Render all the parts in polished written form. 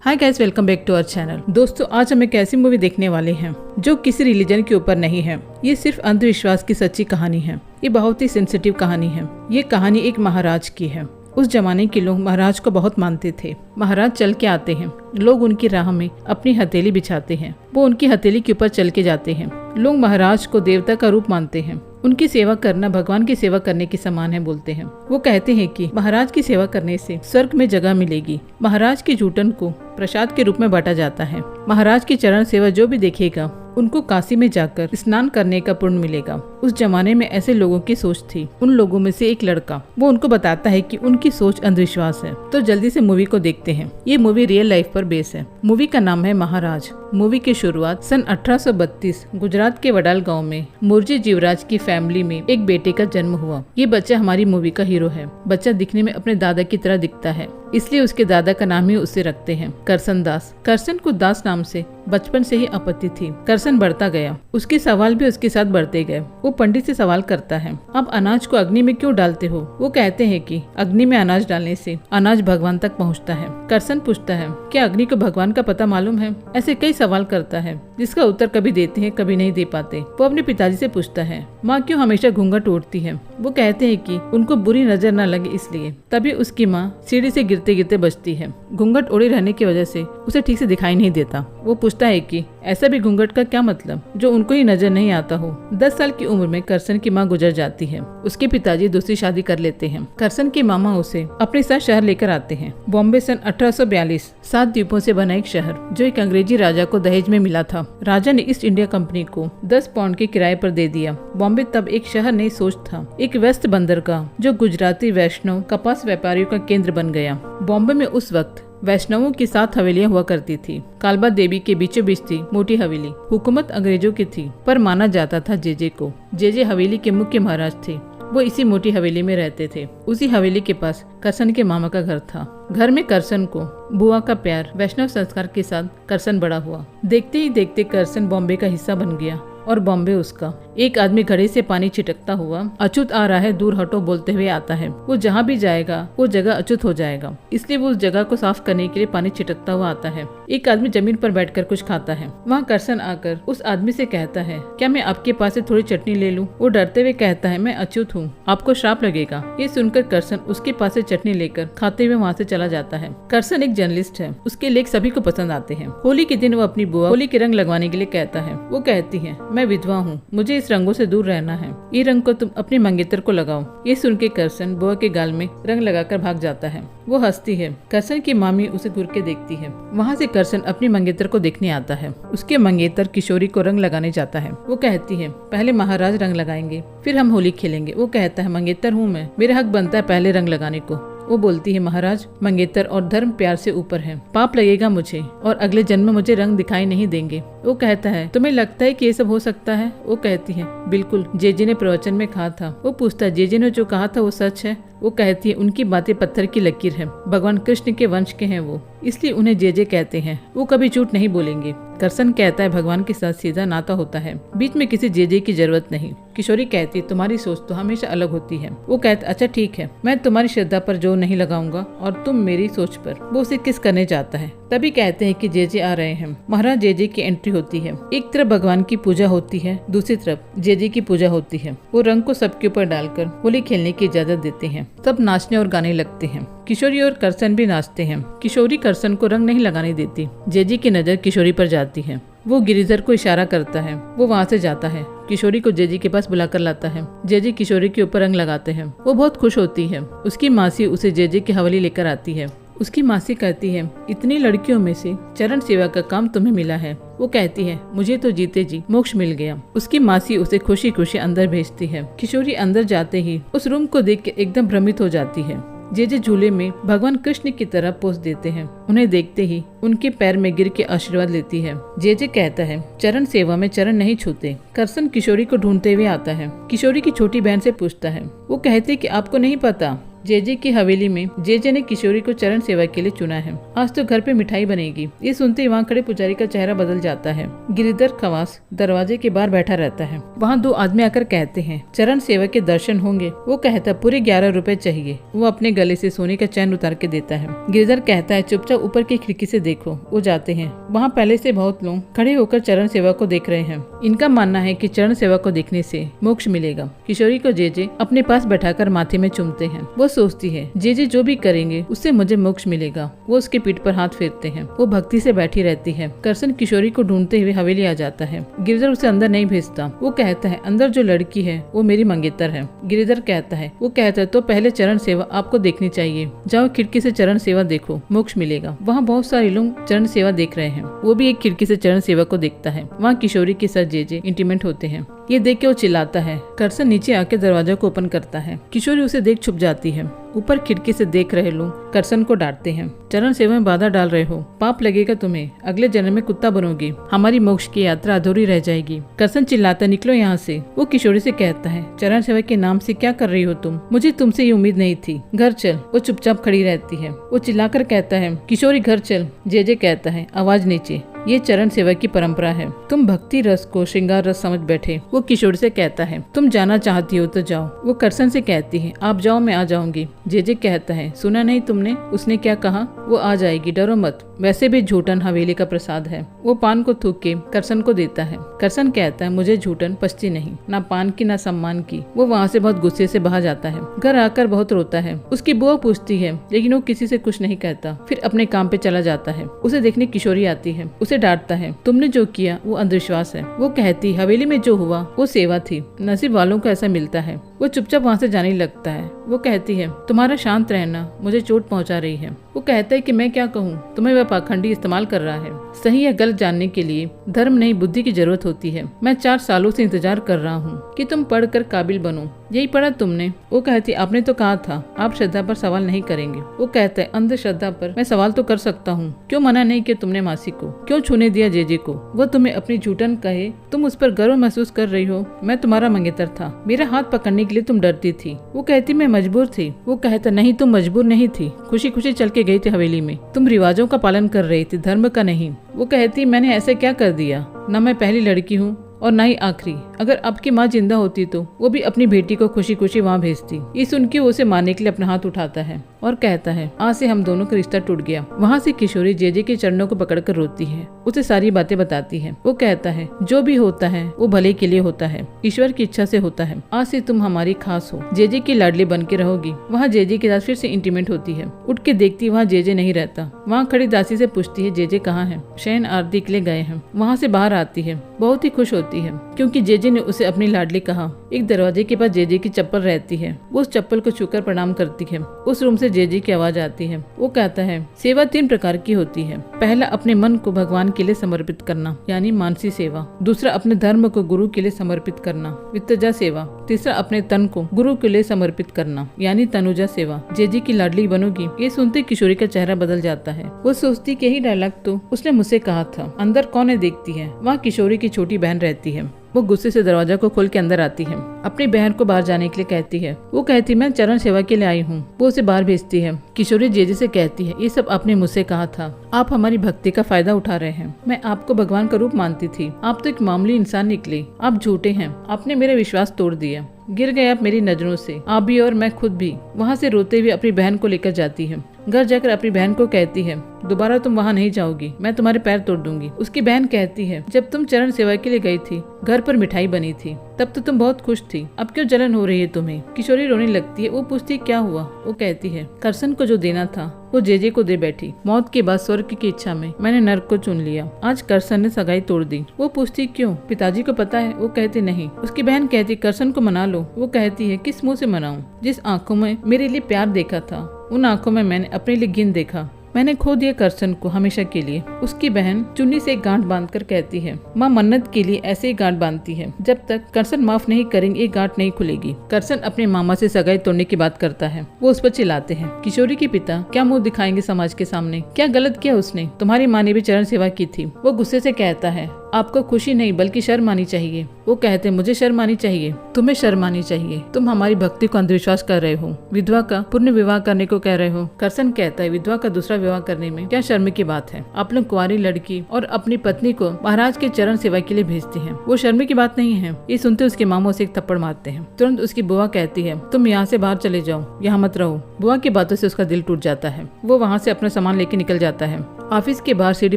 Hi guys, welcome back to our channel. दोस्तों, आज हम एक ऐसी मूवी देखने वाले हैं जो किसी रिलीजन के ऊपर नहीं है। ये सिर्फ अंधविश्वास की सच्ची कहानी है। ये बहुत ही सेंसिटिव कहानी है। ये कहानी एक महाराज की है। उस जमाने के लोग महाराज को बहुत मानते थे। महाराज चल के आते हैं, लोग उनकी राह में अपनी हथेली बिछाते हैं। वो उनकी हथेली के ऊपर चल के जाते हैं। लोग महाराज को देवता का रूप मानते हैं। उनकी सेवा करना भगवान की सेवा करने के समान है बोलते हैं। वो कहते हैं कि महाराज की सेवा करने से स्वर्ग में जगह मिलेगी। महाराज के जूठन को प्रसाद के रूप में बांटा जाता है। महाराज की चरण सेवा जो भी देखेगा उनको काशी में जाकर स्नान करने का पुण्य मिलेगा। उस जमाने में ऐसे लोगों की सोच थी। उन लोगों में से एक लड़का वो उनको बताता है कि उनकी सोच अंधविश्वास है। तो जल्दी से मूवी को देखते हैं। ये मूवी रियल लाइफ पर बेस है। मूवी का नाम है महाराज। मूवी की शुरुआत सन 1832 गुजरात के वडाल गांव में मुर्जी जीवराज की फैमिली में एक बेटे का जन्म हुआ। ये बच्चा हमारी मूवी का हीरो है। बच्चा दिखने में अपने दादा की तरह दिखता है, इसलिए उसके दादा का नाम ही उसे रखते हैं करसन दास। करसन को दास नाम से बचपन से ही आपत्ति थी। करसन बढ़ता गया, उसके सवाल भी उसके साथ बढ़ते गए। वो पंडित से सवाल करता है, आप अनाज को अग्नि में क्यों डालते हो? वो कहते हैं कि अग्नि में अनाज डालने से अनाज भगवान तक पहुंचता है। करसन पूछता है, क्या अग्नि को भगवान का पता मालूम है? ऐसे कई सवाल करता है जिसका उत्तर कभी देते हैं कभी नहीं दे पाते। वो अपने पिताजी से पूछता है, माँ क्यों हमेशा घूंघट ओढ़ती है? वो कहते हैं कि उनको बुरी नजर न लगे इसलिए। तभी उसकी माँ सीढ़ी से गिरते गिरते बचती है। घूंघट ओढ़े रहने की वजह से उसे ठीक से दिखाई नहीं देता। वो पूछता है कि ऐसा भी घूंघट का क्या मतलब जो उनको ही नजर नहीं आता हो। 10 साल की उम्र में करसन की माँ गुजर जाती है। उसके पिताजी दूसरी शादी कर लेते हैं। करसन की मामा उसे अपने साथ शहर लेकर आते हैं। बॉम्बे सन 1842 7 द्वीपों से बना एक शहर जो एक अंग्रेजी राजा को दहेज में मिला था। राजा ने ईस्ट इंडिया कंपनी को 10 पाउंड के किराए पर दे दिया। बॉम्बे तब एक शहर नहीं सोच था, एक व्यस्त बंदरगाह जो गुजराती वैष्णव कपास व्यापारियों का केंद्र बन गया। बॉम्बे में उस वक्त वैष्णवों की 7 हवेलियां हुआ करती थी। कालबा देवी के बीचों बीच थी मोटी हवेली। हुकूमत अंग्रेजों की थी, पर माना जाता था जेजे को। जेजे हवेली के मुख्य महाराज थे। वो इसी मोटी हवेली में रहते थे। उसी हवेली के पास करसन के मामा का घर था। घर में करसन को बुआ का प्यार, वैष्णव संस्कार के साथ करसन बड़ा हुआ। देखते ही देखते करसन बॉम्बे का हिस्सा बन गया और बॉम्बे उसका। एक आदमी घड़े से पानी छिटकता हुआ, अछूत आ रहा है दूर हटो बोलते हुए आता है। वो जहाँ भी जाएगा वो जगह अछूत हो जाएगा, इसलिए वो उस जगह को साफ करने के लिए पानी छिटकता हुआ आता है। एक आदमी जमीन पर बैठकर कुछ खाता है। वहाँ करसन आकर उस आदमी से कहता है, क्या मैं आपके पास से थोड़ी चटनी ले लूं? वो डरते हुए कहता है, मैं अछूत हूँ, आपको श्राप लगेगा। ये सुनकर करसन उसके पास से चटनी लेकर खाते हुए वहाँ से चला जाता है। करसन एक जर्नलिस्ट है, उसके लेख सभी को पसंद आते हैं। होली के दिन वो अपनी बुआ होली के रंग लगवाने के लिए कहता है। वो कहती है, मैं विधवा हूँ, मुझे इस रंगों से दूर रहना है। ये रंग को तुम अपनी मंगेतर को लगाओ। ये सुन के करसन बुआ के गाल में रंग लगाकर भाग जाता है। वो हंसती है। करसन की मामी उसे घूर के देखती है। वहाँ से करसन अपनी मंगेतर को देखने आता है। उसके मंगेतर किशोरी को रंग लगाने जाता है। वो कहती है, पहले महाराज रंग लगाएंगे, फिर हम होली खेलेंगे। वो कहता है, मंगेतर हूँ मैं, मेरा हक बनता है पहले रंग लगाने को। वो बोलती है, महाराज मंगेतर और धर्म प्यार से ऊपर है, पाप लगेगा मुझे और अगले जन्म में मुझे रंग दिखाई नहीं देंगे। वो कहता है, तुम्हें लगता है कि ये सब हो सकता है? वो कहती है, बिल्कुल, जेजे ने प्रवचन में कहा था। वो पूछता है, जेजे ने जो कहा था वो सच है? वो कहती है, उनकी बातें पत्थर की लकीर है, भगवान कृष्ण के वंश के हैं वो, इसलिए उन्हें जेजे कहते हैं। वो कभी झूठ नहीं बोलेंगे। करसन कहता है, भगवान के साथ सीधा नाता होता है, बीच में किसी जेजे की जरूरत नहीं। किशोरी कहती है, तुम्हारी सोच तो हमेशा अलग होती है। वो कहता, अच्छा ठीक है, मैं तुम्हारी श्रद्धा पर जोर नहीं लगाऊंगा और तुम मेरी सोच पर। वो उसे किस करने चाहता है। तभी कहते हैं कि जेजे आ रहे हैं। महाराज जेजे की एंट्री होती है। एक तरफ भगवान की पूजा होती है, दूसरी तरफ जेजे की पूजा होती है। वो रंग को सबके ऊपर डालकर होली खेलने की इजाजत देते हैं। सब नाचने और गाने लगते हैं। किशोरी और करसन भी नाचते हैं। किशोरी करसन को रंग नहीं लगाने देती। जेजे की नजर किशोरी पर जाती है। वो गिरिधर को इशारा करता है। वो वहाँ से जाता है, किशोरी को जेजे के पास बुलाकर लाता है। जेजे किशोरी के ऊपर रंग लगाते हैं। वो बहुत खुश होती है। उसकी मासी उसे जेजे की हवेली लेकर आती है। उसकी मासी कहती है, इतनी लड़कियों में से चरण सेवा का काम तुम्हें मिला है। वो कहती है, मुझे तो जीते जी मोक्ष मिल गया। उसकी मासी उसे खुशी खुशी अंदर भेजती है। किशोरी अंदर जाते ही उस रूम को देख के एकदम भ्रमित हो जाती है। जेजे झूले में भगवान कृष्ण की तरह पोज देते हैं। उन्हें देखते ही उनके पैर में गिर के आशीर्वाद लेती है। जेजे कहता है, चरण सेवा में चरण नहीं छूते। करसन किशोरी को ढूंढते हुए आता है। किशोरी की छोटी बहन से पूछता है। वो कहती कि आपको नहीं पता जेजे की हवेली में जेजे ने किशोरी को चरण सेवा के लिए चुना है। आज तो घर पे मिठाई बनेगी। ये सुनते ही वहाँ खड़े पुजारी का चेहरा बदल जाता है। गिरिधर खवास दरवाजे के बाहर बैठा रहता है। वहाँ दो आदमी आकर कहते हैं चरण सेवा के दर्शन होंगे। वो कहता पूरे 11 रुपए चाहिए। वो अपने गले से सोने का चैन उतार के देता है। गिरिधर कहता है चुपचाप ऊपर की खिड़की से देखो। वो जाते हैं। वहाँ पहले से बहुत लोग खड़े होकर चरण सेवा को देख रहे हैं। इनका मानना है कि चरण सेवा को देखने से मोक्ष मिलेगा। किशोरी को जेजे अपने पास बैठाकर माथे में चूमते हैं। वो सोचती है जेजे जो भी करेंगे उससे मुझे मोक्ष मिलेगा। वो उसके पीठ पर हाथ फेरते हैं। वो भक्ति से बैठी रहती है। करसन किशोरी को ढूंढते हुए हवेली आ जाता है। गिरिधर उसे अंदर नहीं भेजता। वो कहता है अंदर जो लड़की है वो मेरी मंगेतर है। गिरिधर कहता है वो कहता है तो पहले चरण सेवा आपको देखनी चाहिए। जाओ खिड़की से चरण सेवा देखो, मोक्ष मिलेगा। वहाँ बहुत सारे लोग चरण सेवा देख रहे हैं। वो भी एक खिड़की से चरण सेवा को देखता है। वहाँ किशोरी के साथ जेजे इंटीमेट होते हैं। ये देख के वो चिल्लाता है। करसन नीचे आके दरवाजा को ओपन करता है। किशोरी उसे देख छुप जाती है। ऊपर खिड़की से देख रहे लोग करसन को डांटते हैं। चरण सेवा में बाधा डाल रहे हो, पाप लगेगा तुम्हें, अगले जन्म में कुत्ता बनोगी, हमारी मोक्ष की यात्रा अधूरी रह जाएगी। करसन चिल्लाता निकलो यहाँ से। वो किशोरी से कहता है चरण सेवा के नाम से क्या कर रही हो तुम, मुझे तुमसे ये उम्मीद नहीं थी, घर चल। वो चुपचाप खड़ी रहती है। वो चिल्लाकर कहता है किशोरी घर चल। जेजे कहता है आवाज नीचे, ये चरण सेवा की परंपरा है, तुम भक्ति रस को श्रृंगार रस समझ बैठे। वो किशोरी से कहता है तुम जाना चाहती हो तो जाओ। वो करसन से कहती है आप जाओ मैं आ जाऊंगी। जेजे कहता है सुना नहीं तुमने, उसने क्या कहा, वो आ जाएगी, डरो मत, वैसे भी झूठन हवेली का प्रसाद है। वो पान को थूक के करसन को देता है। करसन कहता है मुझे झूठन पछती नहीं, ना पान की ना सम्मान की। वो वहाँ से बहुत गुस्से से बाहर जाता है। घर आकर बहुत रोता है। उसकी बुआ पूछती है लेकिन वो किसी से कुछ नहीं कहता। फिर अपने काम पे चला जाता है। उसे देखने किशोरी आती है। उसे डांटता है तुमने जो किया वो अंधविश्वास है। वो कहती हवेली में जो हुआ वो सेवा थी, नसीब वालों को ऐसा मिलता है। वो चुपचाप वहाँ से जाने लगता है। वो कहती है तुम्हारा शांत रहना मुझे चोट पहुँचा रही है। वो कहता है कि मैं क्या कहूँ, तुम्हें वह पाखंडी इस्तेमाल कर रहा है। सही या गलत जानने के लिए धर्म नहीं बुद्धि की जरूरत होती है। मैं 4 सालों से इंतजार कर रहा हूँ कि तुम पढ़कर काबिल बनो, यही पढ़ा तुमने। वो कहती आपने तो कहा था आप श्रद्धा पर सवाल नहीं करेंगे। वो कहता है अंधश्रद्धा पर मैं सवाल तो कर सकता हूँ, क्यों मना नहीं किया तुमने मासी को, क्यों छूने दिया जेजे को। वो तुम्हें अपनी झूठन कहे, तुम उस पर गर्व महसूस कर रही हो। मैं तुम्हारा मंगेतर था, मेरा हाथ पकड़ने के लिए तुम डरती थी। वो कहती मैं मजबूर थी। वो कहता नहीं तुम मजबूर नहीं थी, खुशी खुशी चल के गई थी हवेली में, तुम रिवाजों का पालन कर रही थी, धर्म का नहीं। वो कहती मैंने ऐसे क्या कर दिया, न मैं पहली लड़की हूँ और ना ही आखिरी। अगर आपकी माँ जिंदा होती तो वो भी अपनी बेटी को खुशी खुशी वहाँ भेजती। ये सुन के वो उसे मारने के लिए अपना हाथ उठाता है और कहता है आज से हम दोनों का रिश्ता टूट गया। वहाँ से किशोरी जेजे के चरणों को पकड़कर रोती है। उसे सारी बातें बताती है। वो कहता है जो भी होता है वो भले के लिए होता है, ईश्वर की इच्छा से होता है। आज से तुम हमारी खास हो, जेजे की लाडली बन के रहोगी। वहाँ जेजे के साथ फिर से इंटीमेट होती है। उठ के देखती वहाँ जेजे नहीं रहता। वहाँ खड़ी दासी से पूछती है जेजे कहाँ है। शयन आरती के लिए गए हैं। वहाँ से बाहर आती है, बहुत ही खुश होती है क्योंकि जेजे ने उसे अपनी लाडली कहा। एक दरवाजे के पास जेजे की चप्पल रहती है। वो उस चप्पल को छूकर प्रणाम करती है। उस रूम से जेजे की आवाज आती है। वो कहता है सेवा 3 प्रकार की होती है। पहला अपने मन को भगवान के लिए समर्पित करना यानी मानसी सेवा। दूसरा अपने धर्म को गुरु के लिए समर्पित करना, वित्तजा सेवा। तीसरा अपने तन को गुरु के लिए समर्पित करना यानी तनुजा सेवा। जेजे की लाडली बनोगी। ये सुनते किशोरी का चेहरा बदल जाता है। वो सोचती कि यही डायलॉग तो उसने मुझसे कहा था। अंदर कौन है देखती है। वहाँ किशोरी की छोटी बहन रहती है। वो गुस्से से दरवाजा को खोल के अंदर आती है। अपनी बहन को बाहर जाने के लिए कहती है। वो कहती मैं चरण सेवा के लिए आई हूँ। वो उसे बाहर भेजती है। किशोरी जेजे से कहती है ये सब आपने मुझसे कहा था, आप हमारी भक्ति का फायदा उठा रहे हैं। मैं आपको भगवान का रूप मानती थी, आप तो एक मामूली इंसान निकले। आप झूठे हैं, आपने मेरा विश्वास तोड़ दिया, गिर गए आप मेरी नजरों से, आप भी और मैं खुद भी। वहाँ से रोते हुए अपनी बहन को लेकर जाती है। घर जाकर अपनी बहन को कहती है दोबारा तुम वहाँ नहीं जाओगी, मैं तुम्हारे पैर तोड़ दूंगी। उसकी बहन कहती है जब तुम चरण सेवा के लिए गई थी, घर पर मिठाई बनी थी, तब तो तुम बहुत खुश थी, अब क्यों जलन हो रही है तुम्हें। किशोरी रोने लगती है। वो पूछती क्या हुआ। वो कहती है करसन को जो देना था वो जेजे को दे बैठी। मौत के बाद स्वर्ग की इच्छा में मैंने नर्क को चुन लिया। आज करसन ने सगाई तोड़ दी। वो पूछती क्यों, पिताजी को पता है। वो कहती नहीं। उसकी बहन कहती करसन को मना लो। वो कहती है किस मुंह से मनाऊं, जिस आंखों में मेरे लिए प्यार देखा था उन आंखों में मैंने अपने लिए घिन देखा। मैंने खो दिया करसन को हमेशा के लिए। उसकी बहन चुन्नी से एक गांठ बांधकर कहती है माँ मन्नत के लिए ऐसे ही गांठ बांधती है, जब तक करसन माफ नहीं करेंगे ये गांठ नहीं खुलेगी। करसन अपने मामा से सगाई तोड़ने की बात करता है। वो उस पर चिल्लाते हैं। किशोरी के पिता क्या मुंह दिखाएंगे समाज के सामने, क्या गलत किया उसने, तुम्हारी माँ ने भी चरण सेवा की थी। वो गुस्से से कहता है आपको खुशी नहीं बल्कि शर्म आनी चाहिए। वो कहते मुझे शर्म आनी चाहिए, तुम्हें शर्म आनी चाहिए, तुम हमारी भक्ति को अंधविश्वास कर रहे हो, विधवा का पुण्य विवाह करने को कह रहे हो। करसन कहता है विधवा का दूसरा विवाह करने में क्या शर्म की बात है। आप लोग कुंवारी लड़की और अपनी पत्नी को महाराज के चरण सेवा के लिए भेजते हैं, वो शर्म की बात नहीं है। ये सुनते उसके मामों से एक थप्पड़ मारते हैं। तुरंत उसकी बुआ कहती है तुम यहाँ से बाहर चले जाओ, यहाँ मत रहो। बुआ की बातों से उसका दिल टूट जाता है। वो वहाँ से अपना सामान लेके निकल जाता है। ऑफिस के बाहर सीढ़ी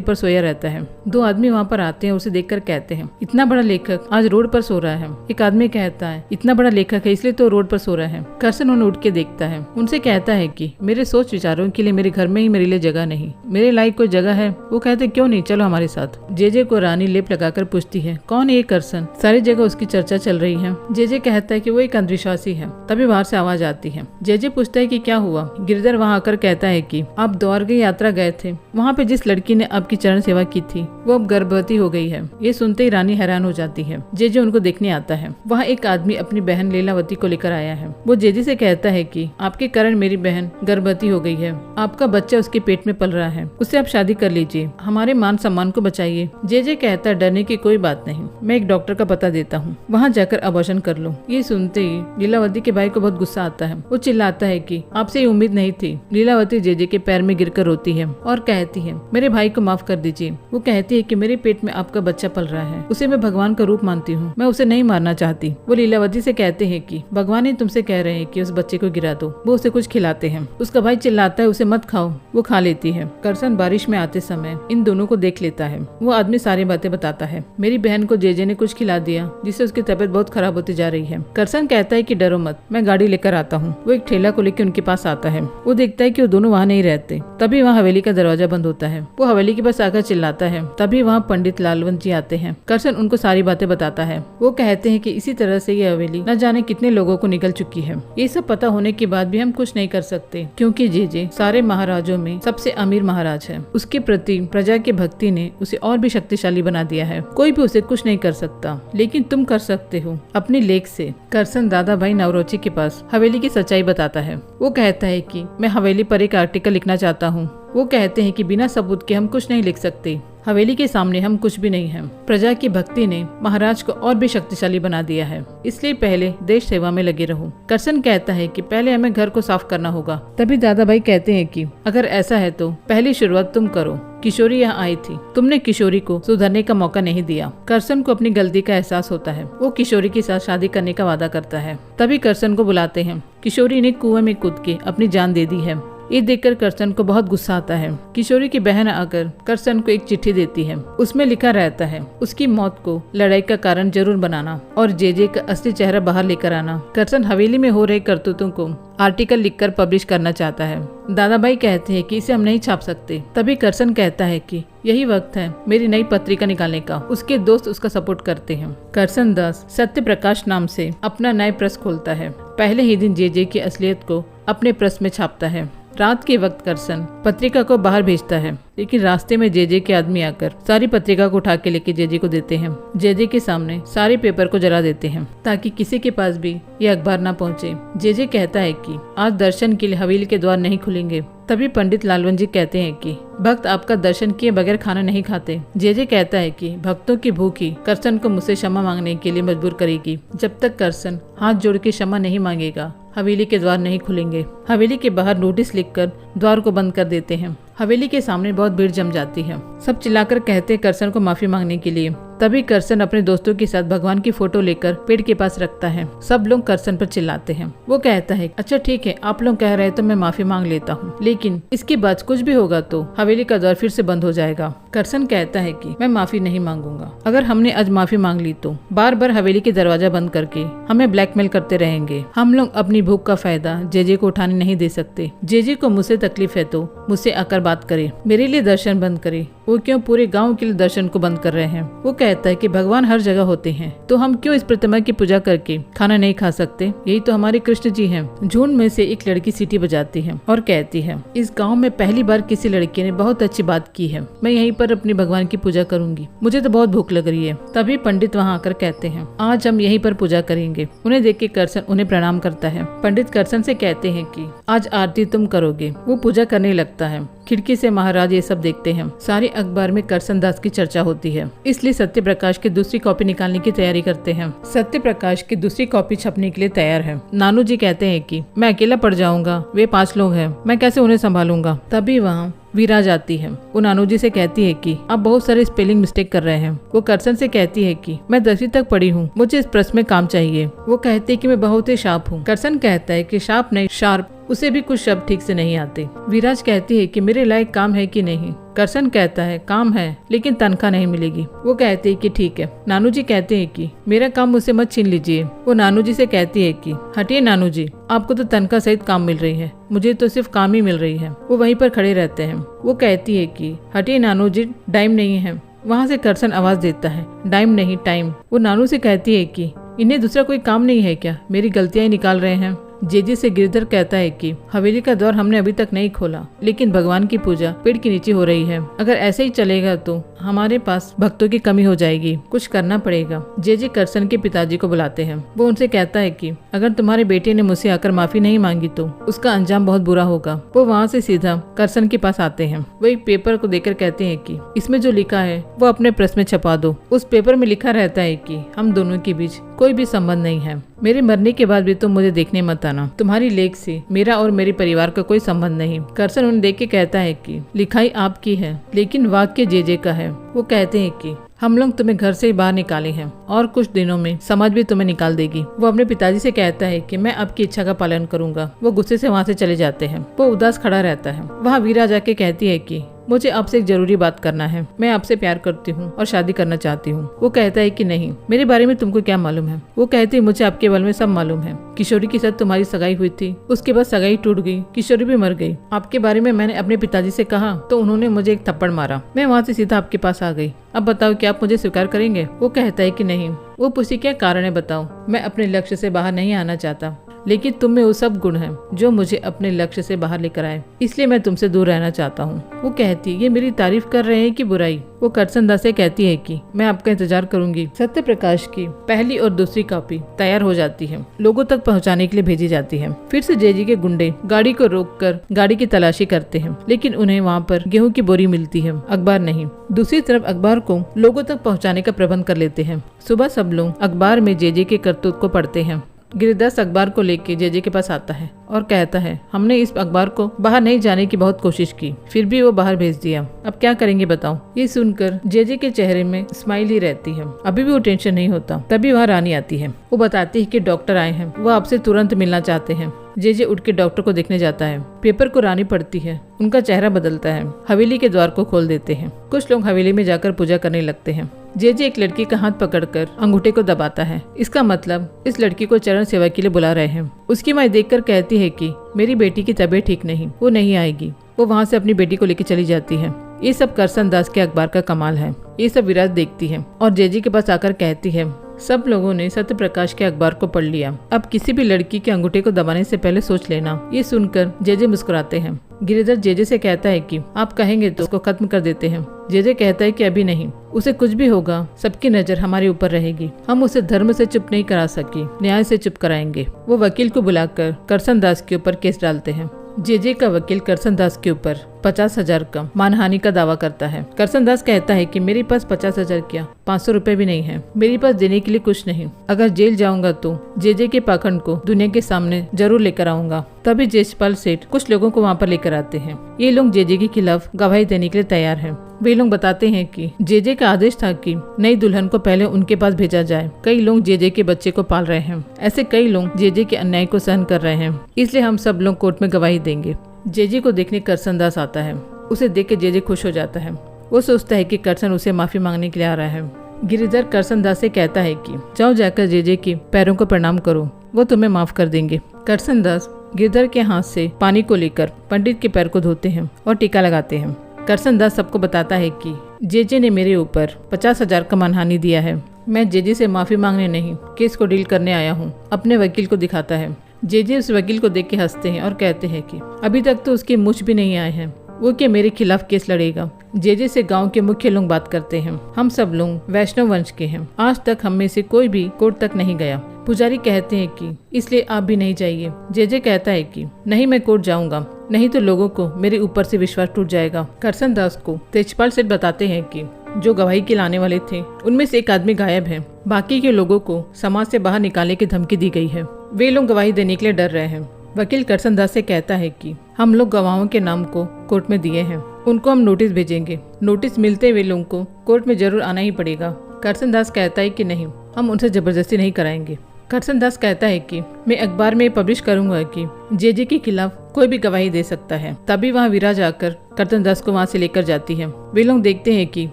पर सोया रहता है। दो आदमी वहाँ पर आते हैं, उसे देखकर कहते हैं इतना बड़ा लेखक आज रोड पर सो रहा है। एक आदमी कहता है इतना बड़ा लेखक है इसलिए तो रोड पर सो रहा है। करसन उन्हें उठ के देखता है, उनसे कहता है कि मेरे सोच विचारों के लिए मेरे घर में ही मेरे लिए जगह नहीं, मेरे लायक कोई जगह है। वो कहते क्यों नहीं, चलो हमारे साथ। जेजे को रानी लेप लगाकर पूछती है कौन है ये करसन। सारी जगह उसकी चर्चा चल रही है। जेजे कहता है कि वो एक अंधविश्वासी है। तभी बाहर से आवाज आती है। जेजे पूछता है कि क्या हुआ। गिरधर वहाँ आकर कहता है कि आप द्वारका यात्रा गए थे, वहाँ पे जिस लड़की ने आपकी चरण सेवा की थी वो अब गर्भवती हो गई है। ये सुनते ही रानी हैरान हो जाती है। जेजे उनको देखने आता है। वहाँ एक आदमी अपनी बहन लीलावती को लेकर आया है। वो जेजे से कहता है कि आपके कारण मेरी बहन गर्भवती हो गई है, आपका बच्चा उसके पेट में पल रहा है, उससे आप शादी कर लीजिए, हमारे मान सम्मान को बचाइए। जेजे कहता है डरने की कोई बात नहीं, मैं एक डॉक्टर का पता देता हूँ, वहाँ जाकर अबॉर्शन कर लो। ये सुनते ही लीलावती के भाई को बहुत गुस्सा आता है। वो चिल्लाता है कि आपसे ये उम्मीद नहीं थी। लीलावती जेजे के पैर में गिरकर रोती है और कहती है मेरे भाई को माफ कर दीजिए। वो कहती है कि मेरे पेट में आपका बच्चा पल रहा है, उसे मैं भगवान का रूप मानती हूँ, मैं उसे नहीं मारना चाहती। वो लीलावती से कहते हैं कि भगवान ही तुमसे कह रहे हैं कि उस बच्चे को गिरा दो। वो उसे कुछ खिलाते हैं। उसका भाई चिल्लाता है उसे मत खाओ। वो खा लेती है। करसन बारिश में आते समय इन दोनों को देख लेता है। वो आदमी सारी बातें बताता है। मेरी बहन को जेजे ने कुछ खिला दिया जिससे उसकी तबीयत बहुत खराब होती जा रही है। करसन कहता है कि डरो मत, मैं गाड़ी लेकर आता हूँ। वो एक ठेला को लेकर उनके पास आता है। वो देखता है कि वो दोनों वहाँ नहीं रहते। तभी वहाँ हवेली का दरवाजा बंद होता है। वो हवेली के पास आकर चिल्लाता है। तभी वहाँ पंडित लालवंत जी आते हैं। करसन उनको सारी बातें बताता है। वो कहते हैं कि इसी तरह से ये हवेली न जाने कितने लोगों को निकल चुकी है। ये सब पता होने के बाद भी हम कुछ नहीं कर सकते, क्योंकि जेजे सारे महाराजों में सबसे अमीर महाराज है। उसके प्रति प्रजा की भक्ति ने उसे और भी शक्तिशाली बना दिया है। कोई भी उसे कुछ नहीं कर सकता, लेकिन तुम कर सकते हो अपनी लेख से। करसन दादा भाई नवरोची के पास हवेली की सच्चाई बताता है। वो कहता है कि मैं हवेली पर एक आर्टिकल लिखना चाहता हूँ। वो कहते हैं कि बिना सबूत के हम कुछ नहीं लिख सकते। हवेली के सामने हम कुछ भी नहीं हैं। प्रजा की भक्ति ने महाराज को और भी शक्तिशाली बना दिया है, इसलिए पहले देश सेवा में लगे रहो। करसन कहता है कि पहले हमें घर को साफ करना होगा। तभी दादा भाई कहते हैं कि अगर ऐसा है तो पहली शुरुआत तुम करो। किशोरी यहाँ आई थी, तुमने किशोरी को सुधरने का मौका नहीं दिया। करसन को अपनी गलती का एहसास होता है। वो किशोरी के साथ शादी करने का वादा करता है। तभी करसन को बुलाते हैं। किशोरी ने कुएं में कूद के अपनी जान दे दी है। ये देखकर करसन को बहुत गुस्सा आता है। किशोरी की बहन आकर करसन को एक चिट्ठी देती है। उसमें लिखा रहता है उसकी मौत को लड़ाई का कारण जरूर बनाना और जेजे का असली चेहरा बाहर लेकर आना। करसन हवेली में हो रहे करतूतों को आर्टिकल लिखकर पब्लिश करना चाहता है। दादा भाई कहते हैं कि इसे हम नहीं छाप सकते। तभी करसन कहता है कि यही वक्त है मेरी नई पत्रिका निकालने का। उसके दोस्त उसका सपोर्ट करते हैं। करसन दास सत्य प्रकाश नाम से अपना नया प्रेस खोलता है। पहले ही दिन जेजे की असलियत को अपने प्रेस में छापता है। रात के वक्त करसन पत्रिका को बाहर भेजता है, लेकिन रास्ते में जेजे के आदमी आकर सारी पत्रिका को उठा के लेके जेजे को देते हैं। जेजे के सामने सारे पेपर को जला देते हैं ताकि किसी के पास भी ये अखबार ना पहुंचे। जेजे कहता है कि आज दर्शन के लिए हवेली के द्वार नहीं खुलेंगे। तभी पंडित लालवन जी कहते हैं कि भक्त आपका दर्शन किए बगैर खाना नहीं खाते। जेजे कहता है कि भक्तों की भूख ही करसन को मुझसे क्षमा मांगने के लिए मजबूर करेगी। जब तक करसन हाथ जोड़ के क्षमा नहीं मांगेगा हवेली के द्वार नहीं खुलेंगे। हवेली के बाहर नोटिस लिखकर द्वार को बंद कर देते हैं। हवेली के सामने बहुत भीड़ जम जाती है। सब चिल्लाकर कहते हैं करसन को माफी मांगने के लिए। तभी करसन अपने दोस्तों के साथ भगवान की फोटो लेकर पेड़ के पास रखता है। सब लोग करसन पर चिल्लाते हैं। वो कहता है अच्छा ठीक है, आप लोग कह रहे हैं तो मैं माफी मांग लेता हूँ, लेकिन इसके बाद कुछ भी होगा तो हवेली का द्वार फिर से बंद हो जाएगा। करसन कहता है कि मैं माफी नहीं मांगूंगा। अगर हमने आज माफी मांग ली तो बार बार हवेली के दरवाजा बंद करके हमें ब्लैकमेल करते रहेंगे। हम लोग अपनी भूख का फायदा जेजे को उठाने नहीं दे सकते। जेजे को मुझसे तकलीफ है तो मुझसे आकर बात करे, मेरे लिए दर्शन बंद करे। वो क्यों पूरे गांव के लिए दर्शन को बंद कर रहे हैं? वो कहता है कि भगवान हर जगह होते हैं, तो हम क्यों इस प्रतिमा की पूजा करके खाना नहीं खा सकते? यही तो हमारे कृष्ण जी हैं। झुंड में से एक लड़की सीटी बजाती है और कहती है इस गांव में पहली बार किसी लड़की ने बहुत अच्छी बात की है। मैं यहीं पर अपनी भगवान की पूजा करूंगी, मुझे तो बहुत भूख लग रही है। तभी पंडित वहाँ आकर कहते हैं आज हम यहीं पर पूजा करेंगे। उन्हें देख के करसन उन्हें प्रणाम करता है। पंडित करसन से कहते हैं कि आज आरती तुम करोगे। वो पूजा करने लगता है। खिड़की से महाराज ये सब देखते हैं। सारे अखबार में करसन दास की चर्चा होती है, इसलिए सत्य प्रकाश की दूसरी कॉपी निकालने की तैयारी करते हैं। सत्य प्रकाश की दूसरी कॉपी छपने के लिए तैयार है। नानू जी कहते हैं कि मैं अकेला पड़ जाऊंगा, वे 5 लोग हैं, मैं कैसे उन्हें संभालूंगा। तभी वहाँ विराज आती है। वो नानू जी से कहती है कि आप बहुत सारे स्पेलिंग मिस्टेक कर रहे हैं। वो करसन से कहती है कि मैं 10वीं तक पढ़ी हूँ, मुझे इस प्रश्न में काम चाहिए। वो कहती है कि मैं बहुत ही शार्प हूँ। करसन कहता है कि शार्प नहीं, शार्प। उसे भी कुछ शब्द ठीक से नहीं आते। विराज कहती है कि मेरे लायक काम है कि नहीं। करसन कहता है काम है, लेकिन तनख्वाह नहीं मिलेगी। वो कहते हैं कि ठीक है। नानू जी कहते हैं कि मेरा काम मुझसे मत छीन लीजिए। वो नानू जी से कहती है कि हटिए नानू जी, आपको तो तनख्वाह सहित काम मिल रही है, मुझे तो सिर्फ काम ही मिल रही है। वो वहीं पर खड़े रहते हैं। वो कहती है कि हटिए नानू जी, टाइम नहीं है। वहाँ से करसन आवाज देता है, टाइम नहीं, टाइम। वो नानू से कहती है कि इन्हें दूसरा कोई काम नहीं है क्या, मेरी गलतियां ही निकाल रहे हैं। जेजे से गिरधर कहता है कि हवेली का द्वार हमने अभी तक नहीं खोला, लेकिन भगवान की पूजा पेड़ के नीचे हो रही है। अगर ऐसे ही चलेगा तो हमारे पास भक्तों की कमी हो जाएगी, कुछ करना पड़ेगा। जेजे करसन के पिताजी को बुलाते हैं। वो उनसे कहता है कि अगर तुम्हारे बेटे ने मुझसे आकर माफी नहीं मांगी तो उसका अंजाम बहुत बुरा होगा। वो वहाँ से सीधा करसन के पास आते हैं। वो एक पेपर को देकर कहते हैं कि इसमें जो लिखा है वो अपने प्रेस में छपा दो। उस पेपर में लिखा रहता है कि हम दोनों के बीच कोई भी संबंध नहीं है। मेरे मरने के बाद भी तुम मुझे देखने मत आना। तुम्हारी लेख से मेरा और मेरे परिवार का कोई संबंध नहीं। करसन उन्हें देख के कहता है कि लिखाई आपकी है, लेकिन वाक्य जेजे का है। वो कहते हैं कि हम लोग तुम्हें घर से बाहर निकाले हैं और कुछ दिनों में समाज भी तुम्हें निकाल देगी। वो अपने पिताजी से कहता है कि मैं आपकी इच्छा का पालन करूंगा। वो गुस्से से वहाँ से चले जाते हैं। वो उदास खड़ा रहता है। वहाँ वीरा जाके कहती है कि मुझे आपसे एक जरूरी बात करना है, मैं आपसे प्यार करती हूँ और शादी करना चाहती हूँ। वो कहता है कि नहीं, मेरे बारे में तुमको क्या मालूम है। वो कहती है मुझे आपके बारे में सब मालूम है। किशोरी के साथ तुम्हारी सगाई हुई थी, उसके बाद सगाई टूट गई, किशोरी भी मर गई। आपके बारे में मैंने अपने पिताजी से कहा तो उन्होंने मुझे एक थप्पड़ मारा। मैं वहाँ से सीधा आपके पास आ गई। अब बताओ कि आप मुझे स्वीकार करेंगे। वो कहता है कि नहीं। वो पूछी क्या कारण है, बताओ। मैं अपने लक्ष्य से बाहर नहीं आना चाहता, लेकिन तुम में वो सब गुण हैं जो मुझे अपने लक्ष्य से बाहर लेकर आए, इसलिए मैं तुमसे दूर रहना चाहता हूँ। वो कहती ये मेरी तारीफ कर रहे हैं कि बुराई। वो करसन दास से कहती है कि मैं आपका इंतजार करूंगी। सत्य प्रकाश की पहली और दूसरी कॉपी तैयार हो जाती है, लोगों तक पहुँचाने के लिए भेजी जाती है। फिर से जेजी के गुंडे गाड़ी को रोककर गाड़ी की तलाशी करते हैं, लेकिन उन्हें वहाँ पर गेहूं की बोरी मिलती है, अखबार नहीं। दूसरी तरफ अखबार को लोगों तक पहुँचाने का प्रबंध कर लेते हैं। सुबह सब लोग अखबार में जेजे के करतूत को पढ़ते हैं। गिरिदास अखबार को लेके जेजे के पास आता है और कहता है हमने इस अखबार को बाहर नहीं जाने की बहुत कोशिश की, फिर भी वो बाहर भेज दिया। अब क्या करेंगे बताओ। ये सुनकर जेजे के चेहरे में स्माइल ही रहती है, अभी भी वो टेंशन नहीं होता। तभी वहाँ रानी आती है। वो बताती है कि डॉक्टर आए हैं, वो आपसे तुरंत मिलना चाहते हैं। जेजे उठ के डॉक्टर को देखने जाता है। पेपर को रानी पढ़ती है, उनका चेहरा बदलता है। हवेली के द्वार को खोल देते हैं। कुछ लोग हवेली में जाकर पूजा करने लगते हैं। जेजे एक लड़की का हाथ पकड़कर अंगूठे को दबाता है। इसका मतलब इस लड़की को चरण सेवा के लिए बुला रहे हैं। उसकी माँ देखकर कहती है कि मेरी बेटी की तबीयत ठीक नहीं, वो नहीं आएगी। वो वहाँ से अपनी बेटी को लेकर चली जाती है। ये सब करसन दास के अखबार का कमाल है। ये सब विराज देखती है और जेजे के पास आकर कहती है सब लोगों ने सत्य प्रकाश के अखबार को पढ़ लिया, अब किसी भी लड़की के अंगूठे को दबाने से पहले सोच लेना। ये सुनकर जेजे मुस्कुराते हैं। गिरिधर जेजे से कहता है कि आप कहेंगे तो उसको खत्म कर देते हैं। जेजे कहता है कि अभी नहीं, उसे कुछ भी होगा सबकी नजर हमारे ऊपर रहेगी, हम उसे धर्म से चुप नहीं करा सके, न्याय से चुप कराएंगे। वो वकील को बुलाकर करसन दास के ऊपर केस डालते हैं। जेजे का वकील करसन दास के ऊपर 50,000 का मानहानि का दावा करता है। करसन दास कहता है कि मेरे पास 50,000 क्या 500 रुपए भी नहीं है, मेरे पास देने के लिए कुछ नहीं। अगर जेल जाऊंगा तो जेजे के पाखंड को दुनिया के सामने जरूर लेकर आऊंगा। तभी जयपाल सेठ कुछ लोगों को वहाँ पर लेकर आते हैं। ये लोग जेजे के खिलाफ गवाही देने के लिए तैयार है। वे लोग बताते हैं कि जेजे का आदेश था कि नई दुल्हन को पहले उनके पास भेजा जाए। कई लोग जेजे के बच्चे को पाल रहे हैं, ऐसे कई लोग जेजे के अन्याय को सहन कर रहे हैं, इसलिए हम सब लोग कोर्ट में गवाही देंगे। जेजे को देखने करसन दास आता है। उसे देख के जेजे खुश हो जाता है। वो सोचता है कि करसन उसे माफी मांगने के लिए आ रहा है। गिरिधर करसन दास से कहता है कि जाओ जाकर जेजे के पैरों को प्रणाम करो, वो तुम्हें माफ कर देंगे। करसन दास गिरधर के हाथ से पानी को लेकर पंडित के पैर को धोते हैं और टीका लगाते हैं। करसन दास सबको बताता है कि जेजे ने मेरे ऊपर 50,000 का मानहानि दिया है। मैं जेजे से माफी मांगने नहीं, केस को डील करने आया हूँ। अपने वकील को दिखाता है। जेजे उस वकील को देख के हंसते हैं और कहते हैं कि अभी तक तो उसके मुझ भी नहीं आए हैं, वो क्या मेरे खिलाफ केस लड़ेगा। जेजे से गांव के मुख्य लोग बात करते हैं। हम सब लोग वैष्णव वंश के हैं, आज तक हम में से कोई भी कोर्ट तक नहीं गया। पुजारी कहते हैं कि इसलिए आप भी नहीं जाइए। जेजे कहता है कि नहीं, मैं कोर्ट जाऊंगा, नहीं तो लोगों को मेरे ऊपर से विश्वास टूट जाएगा। करसन दास को तेजपाल सेठ बताते हैं कि जो गवाही के लाने वाले थे उनमें से एक आदमी गायब है। बाकी के लोगों को समाज से बाहर निकालने की धमकी दी गई है। वे लोग गवाही देने के लिए डर रहे हैं। वकील करसन दास से कहता है कि हम लोग गवाहों के नाम को कोर्ट में दिए हैं, उनको हम नोटिस भेजेंगे। नोटिस मिलते हुए लोगों को कोर्ट में जरूर आना ही पड़ेगा। करसन दास कहता है कि नहीं, हम उनसे जबरदस्ती नहीं कराएंगे। करसन दास कहता है कि मैं अखबार में पब्लिश करूंगा कि जेजे के खिलाफ कोई भी गवाही दे सकता है। तभी वहाँ विराज आकर करसन दास को वहाँ से लेकर जाती है। वे लोग देखते हैं कि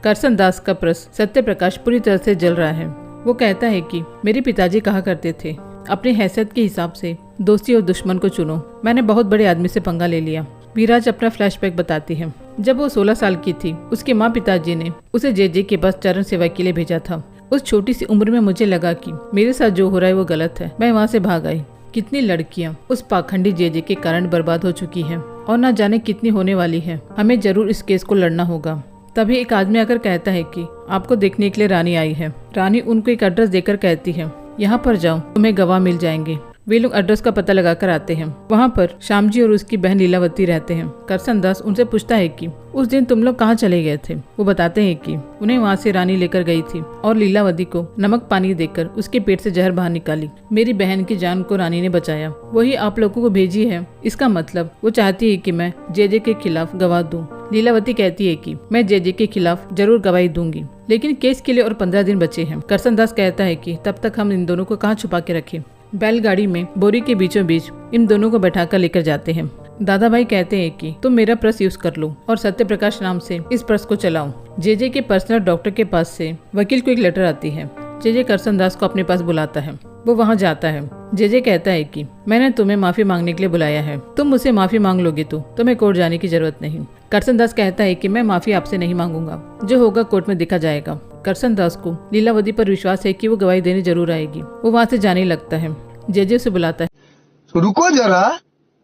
करसन दास का प्रश्न सत्य प्रकाश पूरी तरह से जल रहा है। वो कहता है कि मेरे पिताजी कहा करते थे, अपनी हैसियत के हिसाब से दोस्ती और दुश्मन को चुनो। मैंने बहुत बड़े आदमी से पंगा ले लिया। विराज अपना फ्लैशबैक बताती है। जब वो 16 साल की थी, उसके माँ पिताजी ने उसे जेजे के पास चरण सेवा के लिए भेजा था। उस छोटी सी उम्र में मुझे लगा कि मेरे साथ जो हो रहा है वो गलत है। मैं वहाँ से भाग आई। कितनी लड़कियाँ उस पाखंडी जेजे के कारण बर्बाद हो चुकी हैं और न जाने कितनी होने वाली है। हमें जरूर इस केस को लड़ना होगा। तभी एक आदमी आकर कहता है कि आपको देखने के लिए रानी आई है। रानी उनको एक एड्रेस देकर कहती है, यहाँ पर जाओ, तुम्हें गवाह मिल जाएंगे। वे लोग एड्रेस का पता लगाकर आते हैं। वहाँ पर श्याम जी और उसकी बहन लीलावती रहते हैं। करसन दास उनसे पूछता है कि उस दिन तुम लोग कहाँ चले गए थे। वो बताते हैं कि उन्हें वहाँ से रानी लेकर गई थी और लीलावती को नमक पानी देकर उसके पेट से जहर बाहर निकाली। मेरी बहन की जान को रानी ने बचाया, वही आप लोगों को भेजी है। इसका मतलब वो चाहती है कि मैं जेजे के खिलाफ गवाह दूं। लीलावती कहती है कि मैं जेजे के खिलाफ जरूर गवाही दूंगी, लेकिन केस के लिए और 15 दिन बचे हैं। करसन दास कहता है कि तब तक हम इन दोनों को कहाँ छुपा के रखें। बैलगाड़ी में बोरी के बीचों बीच इन दोनों को बैठाकर लेकर जाते हैं। दादा भाई कहते हैं कि तुम मेरा पर्स यूज कर लो और सत्य प्रकाश नाम से इस पर्स को चलाओ। जेजे के पर्सनल डॉक्टर के पास से वकील को एक लेटर आती है। जेजे करसन दास को अपने पास बुलाता है। वो वहाँ जाता है। जेजे कहता है कि मैंने तुम्हें माफी मांगने के लिए बुलाया है, तुम मुझसे माफी मांग लोगे तो तुम्हें कोर्ट जाने की जरूरत नहीं। करसन दास कहता है कि मैं माफी आपसे नहीं मांगूंगा, जो होगा कोर्ट में देखा जाएगा। करसन दास को लीलावती पर विश्वास है कि वो गवाही देने जरूर आएगी। वो वहाँ से जाने लगता है। जेजे उसे बुलाता है, रुको जरा,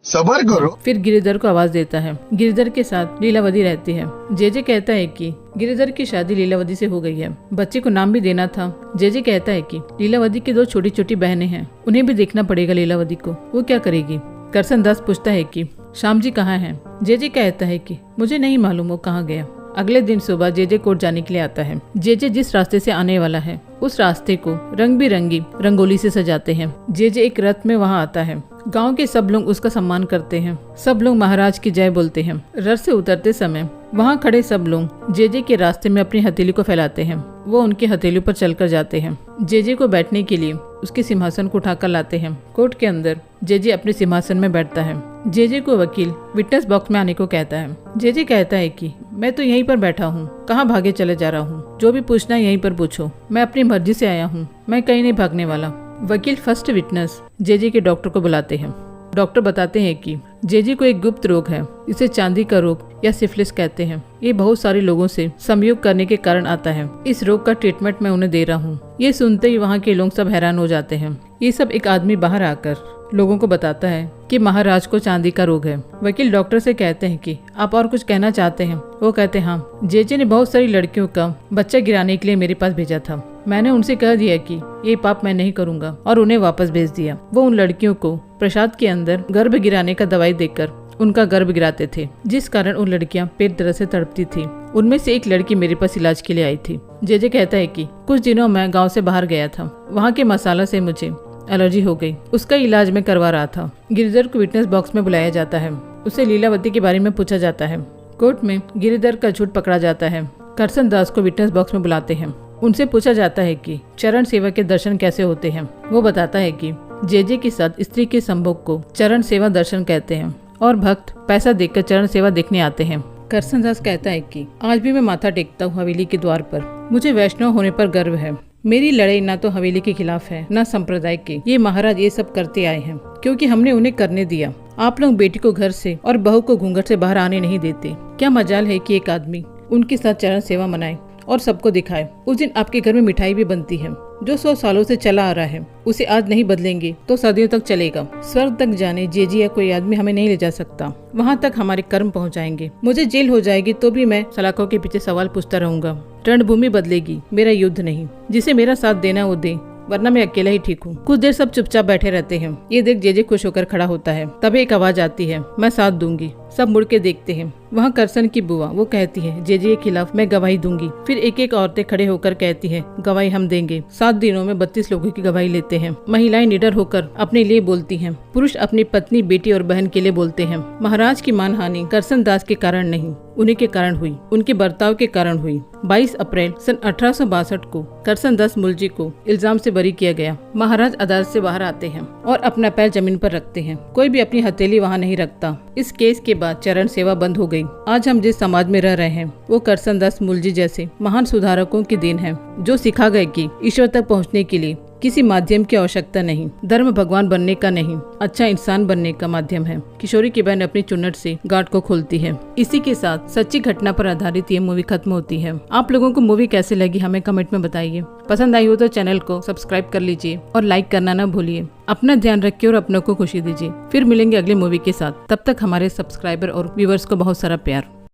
सब्र करो। फिर गिरिधर को आवाज देता है। गिरिधर के साथ लीलावती रहती है। जेजे कहता है कि गिरिधर की शादी लीलावती से हो गई है, बच्चे को नाम भी देना था। जेजे कहता है कि लीलावती की 2 छोटी छोटी बहनें हैं, उन्हें भी देखना पड़ेगा लीलावती को, वो क्या करेगी। करसन दास पूछता है कि श्याम जी कहाँ हैं। जेजे कहता है कि मुझे नहीं मालूम वो कहाँ गया। अगले दिन सुबह जेजे कोर्ट जाने के लिए आता है। जेजे जिस रास्ते से आने वाला है उस रास्ते को रंग बिरंगी रंगोली से सजाते हैं। जेजे एक रथ में वहाँ आता है। गांव के सब लोग उसका सम्मान करते हैं। सब लोग महाराज की जय बोलते हैं। रथ से उतरते समय वहाँ खड़े सब लोग जेजे के रास्ते में अपनी हथेली को फैलाते हैं। वो उनकी हथेली पर चलकर जाते हैं। जेजे को बैठने के लिए उसके सिंहासन को उठाकर लाते हैं। कोर्ट के अंदर जेजे अपने सिंहासन में बैठता है। जेजे को वकील विटनेस बॉक्स में आने को कहता है। जेजे कहता है कि मैं तो यहीं पर बैठा हूँ, कहाँ भागे चले जा रहा हूँ, जो भी पूछना है यहीं पर पूछो, मैं अपनी मर्जी से आया हूँ, मैं कहीं नहीं भागने वाला। वकील फर्स्ट विटनेस जेजे के डॉक्टर को बुलाते हैं। डॉक्टर बताते हैं कि जेजे को एक गुप्त रोग है, इसे चांदी का रोग या सिफिलिस कहते हैं। ये बहुत सारे लोगों से संयोग करने के कारण आता है। इस रोग का ट्रीटमेंट मैं उन्हें दे रहा हूँ। ये सुनते ही वहाँ के लोग सब हैरान हो जाते हैं। ये सब एक आदमी बाहर आकर लोगों को बताता है कि महाराज को चांदी का रोग है। वकील डॉक्टर से कहते हैं कि आप और कुछ कहना चाहते हैं। वो कहते हैं हाँ, जेजे ने बहुत सारी लड़कियों का बच्चा गिराने के लिए मेरे पास भेजा था। मैंने उनसे कह दिया कि ये पाप मैं नहीं करूंगा और उन्हें वापस भेज दिया। वो उन लड़कियों को प्रसाद के अंदर गर्भ गिराने का दवाई देकर उनका गर्भ गिराते थे, जिस कारण उन लड़कियां पेट दर्द से तड़पती थी। उनमें से एक लड़की मेरे पास इलाज के लिए आई थी। जेजे कहता है कि कुछ दिनों मैं गाँव से बाहर गया था, वहाँ के मसाला से मुझे एलर्जी हो गई, उसका इलाज मैं करवा रहा था। गिरिधर को विटनेस बॉक्स में बुलाया जाता है। उसे लीलावती के बारे में पूछा जाता है। कोर्ट में गिरिधर का झूठ पकड़ा जाता है। करसन दास को विटनेस बॉक्स में बुलाते हैं। उनसे पूछा जाता है कि चरण सेवा के दर्शन कैसे होते हैं। वो बताता है कि जेजे के साथ स्त्री के संभोग को चरण सेवा दर्शन कहते हैं और भक्त पैसा देकर चरण सेवा देखने आते हैं। करसन दास कहता है कि आज भी मैं माथा टेकता हूँ हवेली के द्वार पर। मुझे वैष्णव होने पर गर्व है। मेरी लड़ाई ना तो हवेली के खिलाफ है न संप्रदाय के। ये महाराज ये सब करते आए हैं क्योंकि हमने उन्हें करने दिया। आप लोग बेटी को घर से और बहू को घूंघट से बाहर आने नहीं देते। क्या मजाल है कि एक आदमी उनके साथ चरण सेवा मनाए और सबको दिखाए। उस दिन आपके घर में मिठाई भी बनती है। जो 100 सालों से चला आ रहा है उसे आज नहीं बदलेंगे तो सदियों तक चलेगा। स्वर्ग तक जाने जेजी या कोई आदमी हमें नहीं ले जा सकता। वहाँ तक हमारे कर्म पहुँचाएंगे। मुझे जेल हो जाएगी तो भी मैं सलाखों के पीछे सवाल पूछता रहूंगा। रणभूमि बदलेगी, मेरा युद्ध नहीं। जिसे मेरा साथ देना वो दे, वरना मैं अकेला ही ठीक हूँ। कुछ देर सब चुपचाप बैठे रहते हैं। ये देख जेजे खुश होकर खड़ा होता है। तभी एक आवाज आती है, मैं साथ दूंगी। सब मुड़ के देखते हैं। वहाँ करसन की बुआ, वो कहती है, जेजे के खिलाफ मैं गवाही दूंगी। फिर एक एक औरतें खड़े होकर कहती है, गवाही हम देंगे। 7 दिनों में 32 लोगों की गवाही लेते हैं। महिलाएं निडर होकर अपने लिए बोलती हैं। पुरुष अपनी पत्नी, बेटी और बहन के लिए बोलते हैं। महाराज की मानहानि करसन दास के कारण नहीं, उन्हीं के कारण हुई, उनके बर्ताव के कारण हुई। 22 अप्रैल सन 1862 को करसन दास मुलजी को इल्जाम से बरी किया गया। महाराज अदालत से बाहर आते हैं और अपना पैर जमीन पर रखते हैं। कोई भी अपनी हथेली वहाँ नहीं रखता। इस केस के बाद चरण सेवा बंद हो गई। आज हम जिस समाज में रह रहे हैं वो करसन दास मुलजी जैसे महान सुधारकों की देन है, जो सिखा गए कि ईश्वर तक पहुँचने के लिए किसी माध्यम की आवश्यकता नहीं। धर्म भगवान बनने का नहीं, अच्छा इंसान बनने का माध्यम है। किशोरी की बहन अपनी चुन्नट से गार्ड को खोलती है। इसी के साथ सच्ची घटना पर आधारित ये मूवी खत्म होती है। आप लोगों को मूवी कैसे लगी हमें कमेंट में बताइए। पसंद आई हो तो चैनल को सब्सक्राइब कर लीजिए और लाइक करना न भूलिए। अपना ध्यान रखिए और अपनों को खुशी दीजिए। फिर मिलेंगे अगली मूवी के साथ। तब तक हमारे सब्सक्राइबर और व्यूवर्स को बहुत सारा प्यार।